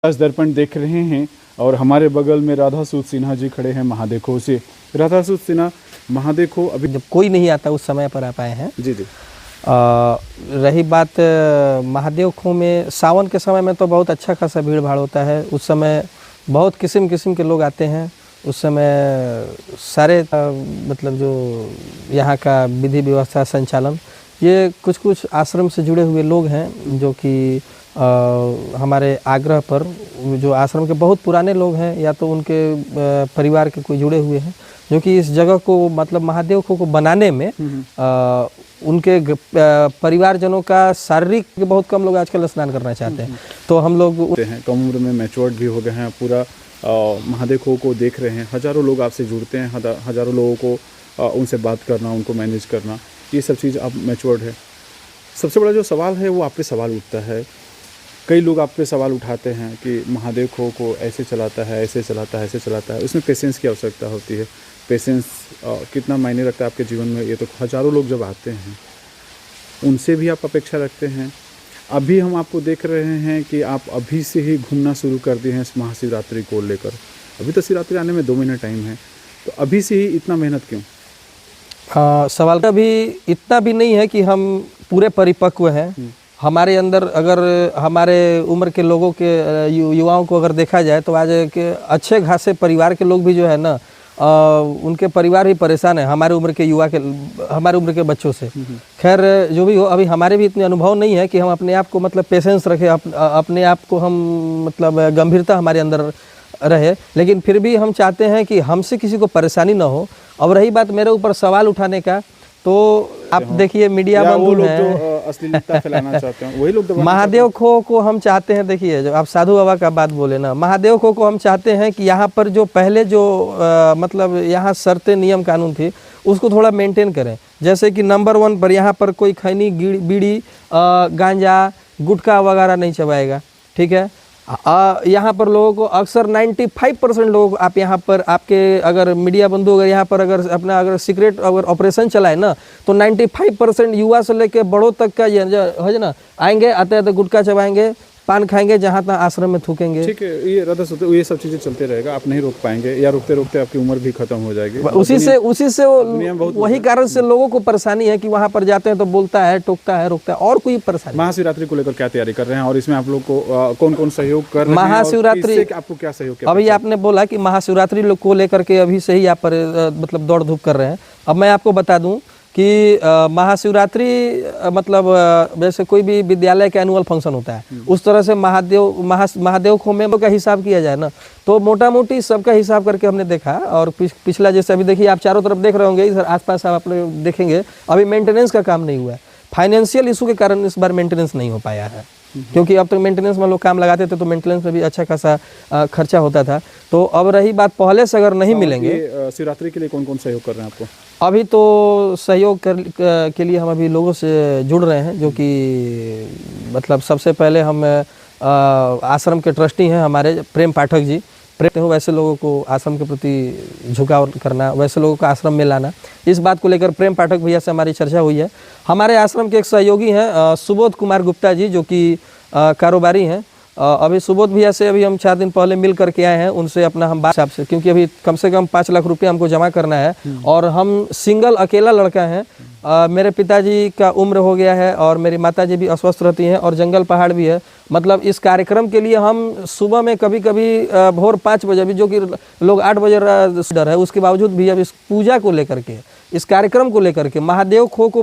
आज दर्पण देख रहे हैं और हमारे बगल में राधा सूद सिन्हा जी खड़े हैं महादेव से। राधा सूद सिन्हा, महादेव अभी जब कोई नहीं आता उस समय पर आप आए हैं। जी जी। रही बात महादेव खो में सावन के समय में तो बहुत अच्छा खासा भीड़ भाड़ होता है। उस समय बहुत किस्म किस्म के लोग आते हैं। उस समय सारे मतलब जो यहाँ का विधि व्यवस्था संचालन, ये कुछ कुछ आश्रम से जुड़े हुए लोग हैं जो कि हमारे आग्रह पर, जो आश्रम के बहुत पुराने लोग हैं या तो उनके परिवार के कोई जुड़े हुए हैं, जो कि इस जगह को मतलब महादेव खो को बनाने में उनके परिवारजनों का शारीरिक, बहुत कम लोग आजकल स्नान करना चाहते हैं, तो हम लोग कम उम्र में मैच्योर्ड भी हो गए हैं, पूरा महादेव खो को देख रहे हैं। हज़ारों लोग आपसे जुड़ते हैं, हज़ारों लोगों को उनसे बात करना, उनको मैनेज करना, ये सब चीज़ आप मैच्योर्ड है। सबसे बड़ा जो सवाल है वो आप पे सवाल उठता है। कई लोग आप पे सवाल उठाते हैं कि महादेव खो को ऐसे चलाता है, ऐसे चलाता है, ऐसे चलाता है। उसमें पेशेंस की आवश्यकता होती है। पेशेंस कितना मायने रखता है आपके जीवन में, ये तो हज़ारों लोग जब आते हैं उनसे भी आप अपेक्षा रखते हैं। अभी हम आपको देख रहे हैं कि आप अभी से ही घूमना शुरू कर दिए हैं इस महाशिवरात्रि को लेकर। अभी तो शिवरात्रि आने में 2 महीने टाइम है, तो अभी से ही इतना मेहनत क्यों? सवाल का भी इतना भी नहीं है कि हम पूरे परिपक्व हैं। हमारे अंदर अगर हमारे उम्र के लोगों के युवाओं को अगर देखा जाए तो आज के अच्छे खासे परिवार के लोग भी जो है ना, उनके परिवार भी परेशान है हमारे उम्र के युवा के, हमारे उम्र के बच्चों से। खैर जो भी हो, अभी हमारे भी इतने अनुभव नहीं है कि हम अपने आप को मतलब पेशेंस रखें, अपने आप को हम मतलब गंभीरता हमारे अंदर रहे, लेकिन फिर भी हम चाहते हैं कि हमसे किसी को परेशानी ना हो। अब रही बात मेरे ऊपर सवाल उठाने का, तो आप देखिए मीडिया बंधु हैं, अश्लीलता फैलाना चाहते हैं वही लोग। महादेव खो को हम चाहते हैं, देखिए जो आप साधु बाबा का बात बोले ना, महादेव खो को हम चाहते हैं कि यहाँ पर जो पहले जो मतलब यहाँ शर्तें नियम कानून थी उसको थोड़ा मेंटेन करें। जैसे कि नंबर 1 पर यहाँ पर कोई खैनी, बीड़ी, गांजा, गुटखा वगैरह नहीं चबाएगा, ठीक है। यहाँ पर लोगों को अक्सर 95% लोग, आप यहाँ पर आपके अगर मीडिया बंधु अगर यहाँ पर अगर अपना अगर सीक्रेट अगर ऑपरेशन चलाए ना, तो 95% युवा से लेके बड़ों तक का ये है ना, आएंगे, आते आते गुटखा चबाएंगे, पान खाएंगे, जहाँ तहाँ आश्रम में थूकेंगे। ठीक है, ये राधा सोते ये सब चीज़ें चलते रहेगा, आप नहीं रोक पाएंगे, या रोकते रोकते आपकी उम्र भी खत्म हो जाएगी। उसी से वही कारण से लोगों को परेशानी है कि वहाँ पर जाते हैं तो बोलता है, टोकता है, रोकता है, और कोई परेशानी। महाशिवरात्रि को लेकर क्या तैयारी कर रहे हैं और इसमें आप लोग को कौन कौन सहयोग कर रहे हैं? महाशिवरात्रि आपको क्या सहयोग? अभी आपने बोला कि महाशिवरात्रि को लेकर के अभी से ही आप पर मतलब दौड़ धूप कर रहे हैं। अब मैं आपको बता दूं कि महाशिवरात्रि मतलब जैसे कोई भी विद्यालय का एनुअल फंक्शन होता है, उस तरह से महादेव खो में का हिसाब किया जाए ना, तो मोटा मोटी सबका हिसाब करके हमने देखा। और पिछला जैसे अभी देखिए, आप चारों तरफ देख रहे होंगे, इधर आसपास आप देखेंगे, अभी मेंटेनेंस का काम नहीं हुआ है। फाइनेंशियल इशू के कारण इस बार मेंटेनेंस नहीं हो पाया है, क्योंकि अब तक मेंटेनेंस में लोग काम लगाते थे तो मेंटेनेंस में भी अच्छा खासा खर्चा होता था। तो अब रही बात, पहले से अगर नहीं मिलेंगे। शिवरात्रि के लिए कौन कौन सहयोग कर रहे हैं आपको? अभी तो सहयोग के लिए हम अभी लोगों से जुड़ रहे हैं, जो कि मतलब सबसे पहले हम आश्रम के ट्रस्टी हैं हमारे प्रेम पाठक जी। प्रेम हो वैसे लोगों को आश्रम के प्रति झुकाव करना, वैसे लोगों को आश्रम में लाना, इस बात को लेकर प्रेम पाठक भैया से हमारी चर्चा हुई है। हमारे आश्रम के एक सहयोगी हैं सुबोध कुमार गुप्ता जी, जो कि कारोबारी हैं। अभी सुबोध भैया से अभी हम 4 दिन पहले मिल करके आए हैं, उनसे अपना हम बात आपसे, क्योंकि अभी कम से कम 5 लाख रुपया हमको जमा करना है, और हम सिंगल अकेला लड़का हैं। मेरे पिताजी का उम्र हो गया है और मेरी माताजी भी अस्वस्थ रहती हैं, और जंगल पहाड़ भी है। मतलब इस कार्यक्रम के लिए हम सुबह में कभी कभी भोर 5 बजे, अभी जो कि लोग 8 बजे डर है, उसके बावजूद भी अब इस पूजा को लेकर के, इस कार्यक्रम को लेकर के, महादेव खो को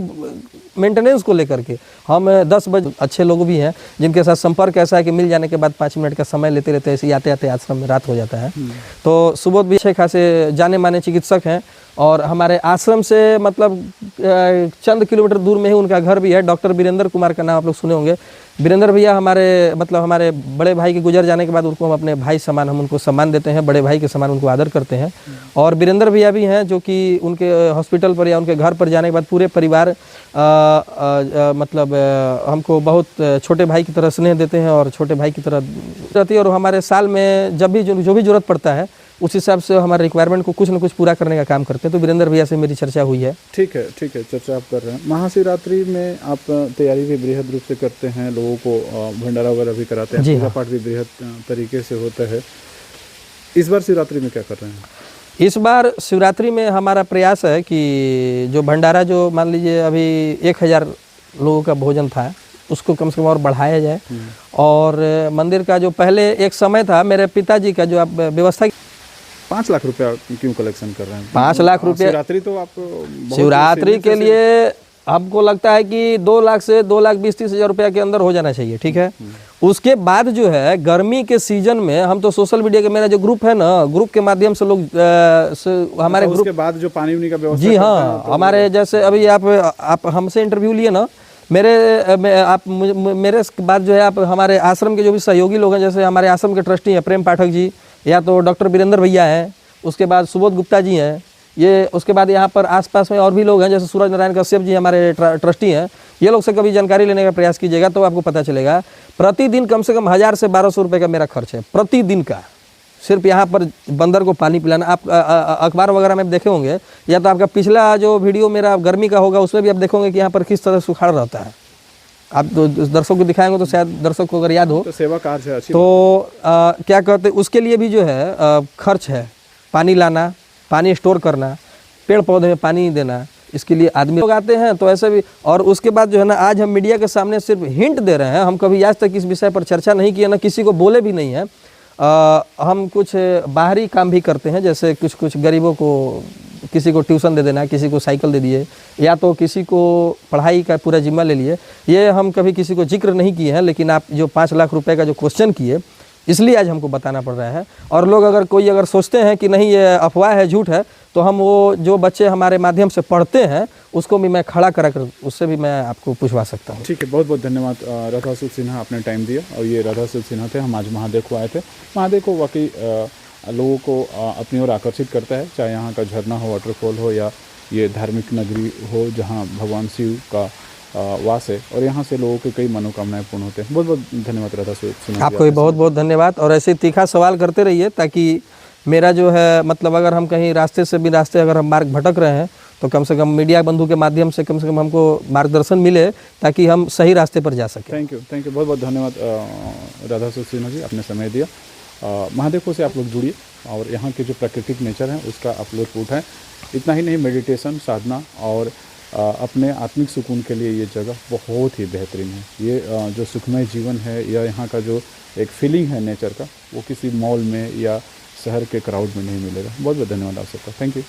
मेंटेनेंस को लेकर के हम 10 बजे, अच्छे लोग भी हैं जिनके साथ संपर्क ऐसा है कि मिल जाने के बाद 5 मिनट का समय लेते रहते ऐसे आते आते आश्रम में रात हो जाता है। तो सुबोध भी अच्छे खासे जाने माने चिकित्सक हैं, और हमारे आश्रम से मतलब चंद किलोमीटर दूर में ही उनका घर भी है। डॉक्टर वीरेंद्र कुमार का नाम आप लोग सुने होंगे। वीरेंद्र भैया हमारे मतलब हमारे बड़े भाई के गुजर जाने के बाद उनको हम अपने भाई समान, हम उनको सम्मान देते हैं, बड़े भाई के समान उनको आदर करते हैं। और वीरेंद्र भैया भी हैं जो कि उनके हॉस्पिटल पर या उनके घर पर जाने के बाद पूरे परिवार मतलब हमको बहुत छोटे भाई की तरह स्नेह देते हैं और छोटे भाई की तरह रहती है। और हमारे साल में जब भी जो भी जरूरत पड़ता है उस हिसाब से हमारे रिक्वायरमेंट को कुछ न कुछ पूरा करने का काम करते हैं। तो वीरेंद्र भैया से मेरी चर्चा हुई है। ठीक है, चर्चा आप कर रहे हैं। महाशिवरात्रि में आप तैयारी भी बृहद रूप से करते हैं, लोगों को भंडारा वगैरह भी कराते हैं, जी पूजा हाँ। पाठ भी बृहद तरीके से होता है। इस बार शिवरात्रि में क्या कर रहे हैं? इस बार शिवरात्रि में हमारा प्रयास है कि जो भंडारा जो मान लीजिए अभी 1000 लोगों का भोजन था, उसको कम से कम और बढ़ाया जाए। और मंदिर का जो पहले एक समय था, मेरे पिताजी का जो आप व्यवस्था 5 लाख रुपया क्यों कलेक्शन कर रहे हैं? 5 लाख रुपये शिवरात्रि तो आप बहुत शिवरात्रि सीमित के से लिए हमको लगता है कि 2 लाख से 2,20,30,000 रुपया के अंदर हो जाना चाहिए, ठीक है। उसके बाद जो है गर्मी के सीजन में हम तो सोशल मीडिया के, मेरा जो ग्रुप है ना, ग्रुप के माध्यम से लोग हमारे अच्छा, ग्रुप, उसके बाद जो पानी उनी का व्यवस्था जी करते हैं, हाँ, तो हमारे जैसे अभी आप हमसे इंटरव्यू लिए ना, मेरे बाद जो है आप हमारे आश्रम के जो भी सहयोगी लोग हैं, जैसे हमारे आश्रम के ट्रस्टी हैं प्रेम पाठक जी, या तो डॉक्टर वीरेंद्र भैया हैं, उसके बाद सुबोध गुप्ता जी हैं, ये उसके बाद यहाँ पर आसपास में और भी लोग हैं, जैसे सूरज नारायण कश्यप जी हमारे ट्रस्टी हैं। ये लोग से कभी जानकारी लेने का प्रयास कीजिएगा तो आपको पता चलेगा। प्रतिदिन कम से कम 1000 से 1200 रुपये का मेरा खर्च है प्रतिदिन का, सिर्फ यहाँ पर बंदर को पानी पिलाना। आप अखबार वगैरह में देखे होंगे, या तो आपका पिछला जो वीडियो मेरा गर्मी का होगा उसमें भी आप देखोगे कि यहाँ पर किस तरह सुखाड़ रहता है। आप तो दर्शक को दिखाएंगे तो शायद दर्शक को अगर याद हो तो सेवा कार्य है अच्छी तो क्या कहते हैं, उसके लिए भी जो है खर्च है, पानी लाना, पानी स्टोर करना, पेड़ पौधे में पानी देना, इसके लिए आदमी लोग आते हैं। तो ऐसे भी, और उसके बाद जो है ना, आज हम मीडिया के सामने सिर्फ हिंट दे रहे हैं, हम कभी आज तक इस विषय पर चर्चा नहीं किए, ना किसी को बोले भी नहीं है। हम कुछ बाहरी काम भी करते हैं, जैसे कुछ गरीबों को, किसी को ट्यूशन दे देना, किसी को साइकिल दे दिए, या तो किसी को पढ़ाई का पूरा जिम्मा ले लिए। ये हम कभी किसी को जिक्र नहीं किए हैं, लेकिन आप जो 5 लाख रुपए का जो क्वेश्चन किए, इसलिए आज हमको बताना पड़ रहा है। और लोग अगर सोचते हैं कि नहीं ये अफवाह है, झूठ है, तो हम वो जो बच्चे हमारे माध्यम से पढ़ते हैं उसको भी मैं खड़ा करा कर उससे भी मैं आपको पूछवा सकता हूँ। ठीक है, बहुत बहुत धन्यवाद राधासुद सिन्हा, आपने टाइम दिया। और ये राधासुद सिन्हा थे, हम आज महादेव को आए थे। महादेव को वाकई लोगों को अपनी ओर आकर्षित करता है, चाहे यहाँ का झरना हो, वाटरफॉल हो, या ये धार्मिक नगरी हो जहाँ भगवान शिव का वास है, और यहाँ से लोगों के कई मनोकामनाएं पूर्ण होते हैं। बहुत बहुत धन्यवाद राधासुद सिन्हा। आपको भी बहुत बहुत धन्यवाद, और ऐसे तीखा सवाल करते रहिए, ताकि मेरा जो है मतलब अगर हम कहीं रास्ते से भी रास्ते अगर हम मार्ग भटक रहे हैं तो कम से कम मीडिया बंधु के माध्यम से कम हमको मार्गदर्शन मिले, ताकि हम सही रास्ते पर जा सकें। थैंक यू, बहुत बहुत धन्यवाद राधासुद सिन्हा जी, आपने समय दिया। महादेव से आप लोग जुड़िए और यहाँ के जो प्राकृतिक नेचर है उसका आप लोग उठाएं। इतना ही नहीं, मेडिटेशन, साधना और अपने आत्मिक सुकून के लिए ये जगह बहुत ही बेहतरीन है। ये जो सुखमय जीवन है, या यहाँ का जो एक फीलिंग है नेचर का, वो किसी मॉल में या शहर के क्राउड में नहीं मिलेगा। बहुत बहुत धन्यवाद आप सबका। Thank you.